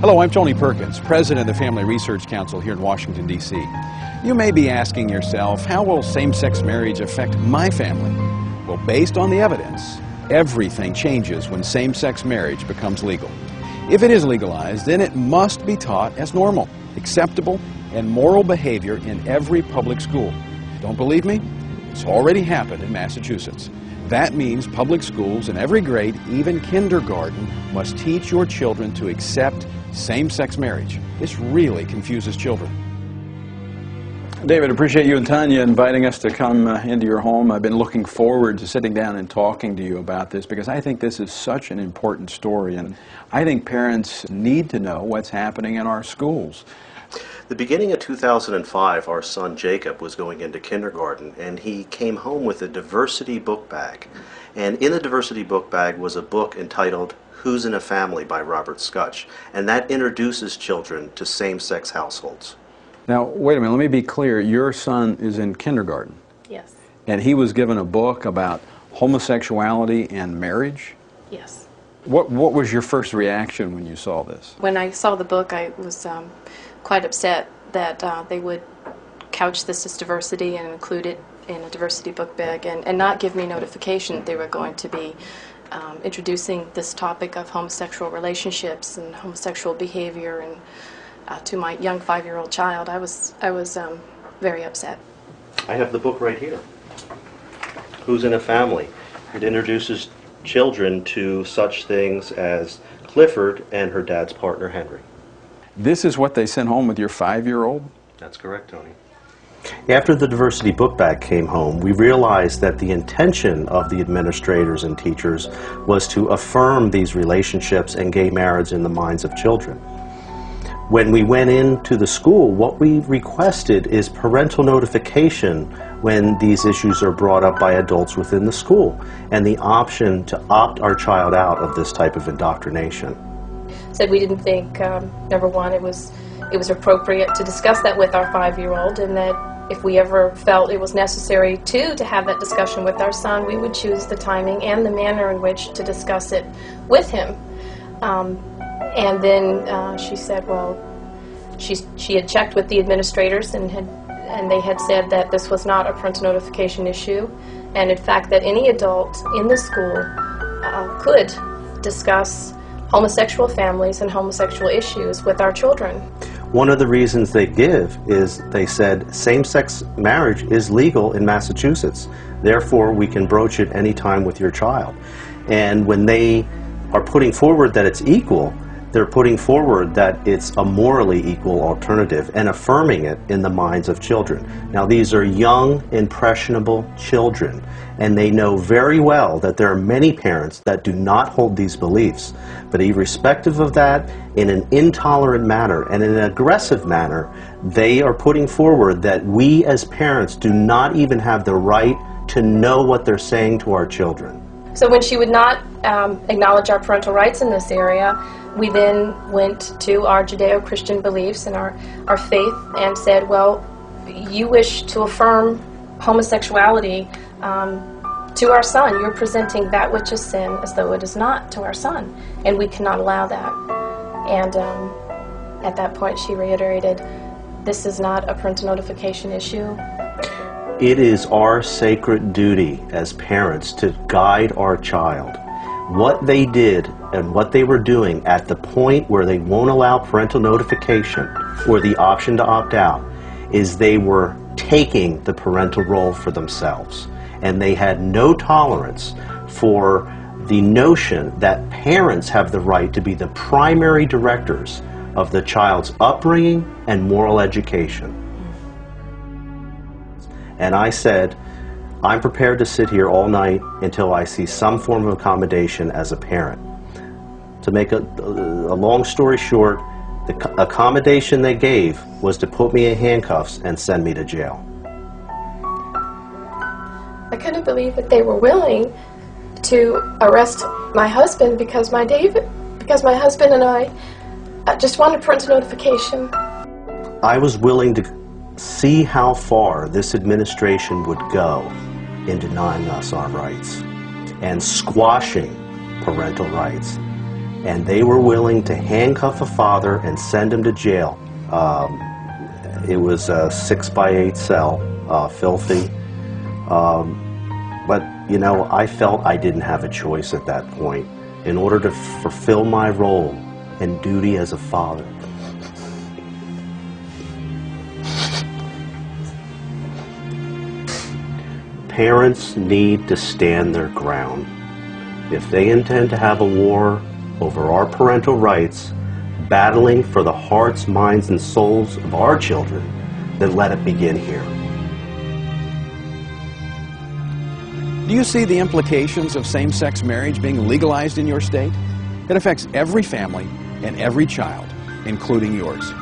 Hello, I'm Tony Perkins, President of the Family Research Council here in Washington, D.C. You may be asking yourself, how will same-sex marriage affect my family? Well, based on the evidence, everything changes when same-sex marriage becomes legal. If it is legalized, then it must be taught as normal, acceptable, and moral behavior in every public school. Don't believe me? It's already happened in Massachusetts. That means public schools in every grade, even kindergarten, must teach your children to accept same-sex marriage. This really confuses children. David, appreciate you and Tanya inviting us to come into your home. I've been looking forward to sitting down and talking to you about this because I think this is such an important story, and I think parents need to know what's happening in our schools. The beginning of 2005, our son Jacob was going into kindergarten, and he came home with a diversity book bag. And in the diversity book bag was a book entitled Who's in a Family by Robert Scutch, and that introduces children to same-sex households. Now, wait a minute, let me be clear. Your son is in kindergarten. Yes. And he was given a book about homosexuality and marriage? Yes. What was your first reaction when you saw this? When I saw the book, I was quite upset that they would couch this as diversity and include it in a diversity book bag and not give me notification that they were going to be introducing this topic of homosexual relationships and homosexual behavior and to my young 5-year-old child. I was very upset. I have the book right here. Who's in a Family? It introduces children to such things as Clifford and her dad's partner, Henry. This is what they sent home with your 5-year-old? That's correct, Tony. After the diversity book bag came home, we realized that the intention of the administrators and teachers was to affirm these relationships and gay marriage in the minds of children. When we went into the school, what we requested is parental notification when these issues are brought up by adults within the school, and the option to opt our child out of this type of indoctrination. Said we didn't think, number one, it was appropriate to discuss that with our 5-year-old, and that if we ever felt it was necessary to have that discussion with our son, we would choose the timing and the manner in which to discuss it with him. And then she said, well, she had checked with the administrators and they had said that this was not a parental notification issue, and in fact that any adult in the school could discuss homosexual families and homosexual issues with our children. One of the reasons they give is they said same-sex marriage is legal in Massachusetts, therefore we can broach it anytime with your child. And when they are putting forward that it's equal, they're putting forward that it's a morally equal alternative and affirming it in the minds of children. Now, these are young, impressionable children, and they know very well that there are many parents that do not hold these beliefs. But irrespective of that, in an intolerant manner and in an aggressive manner, they are putting forward that we as parents do not even have the right to know what they're saying to our children. So when she would not acknowledge our parental rights in this area, we then went to our Judeo-Christian beliefs and our faith and said, well, you wish to affirm homosexuality to our son. You're presenting that which is sin as though it is not to our son, and we cannot allow that. And at that point she reiterated, this is not a parental notification issue. It is our sacred duty as parents to guide our child. What they did and what they were doing at the point where they won't allow parental notification or the option to opt out is they were taking the parental role for themselves. And they had no tolerance for the notion that parents have the right to be the primary directors of the child's upbringing and moral education. And I said, I'm prepared to sit here all night until I see some form of accommodation as a parent. To make a long story short, the accommodation they gave was to put me in handcuffs and send me to jail. I couldn't believe that they were willing to arrest my husband because my husband and I just wanted parental notification. I was willing to see how far this administration would go in denying us our rights and squashing parental rights. and they were willing to handcuff a father and send him to jail. It was a 6x8 cell, filthy. But, you know, I felt I didn't have a choice at that point in order to fulfill my role and duty as a father. Parents need to stand their ground. If they intend to have a war over our parental rights, battling for the hearts, minds, and souls of our children, then let it begin here. Do you see the implications of same-sex marriage being legalized in your state? It affects every family and every child, including yours.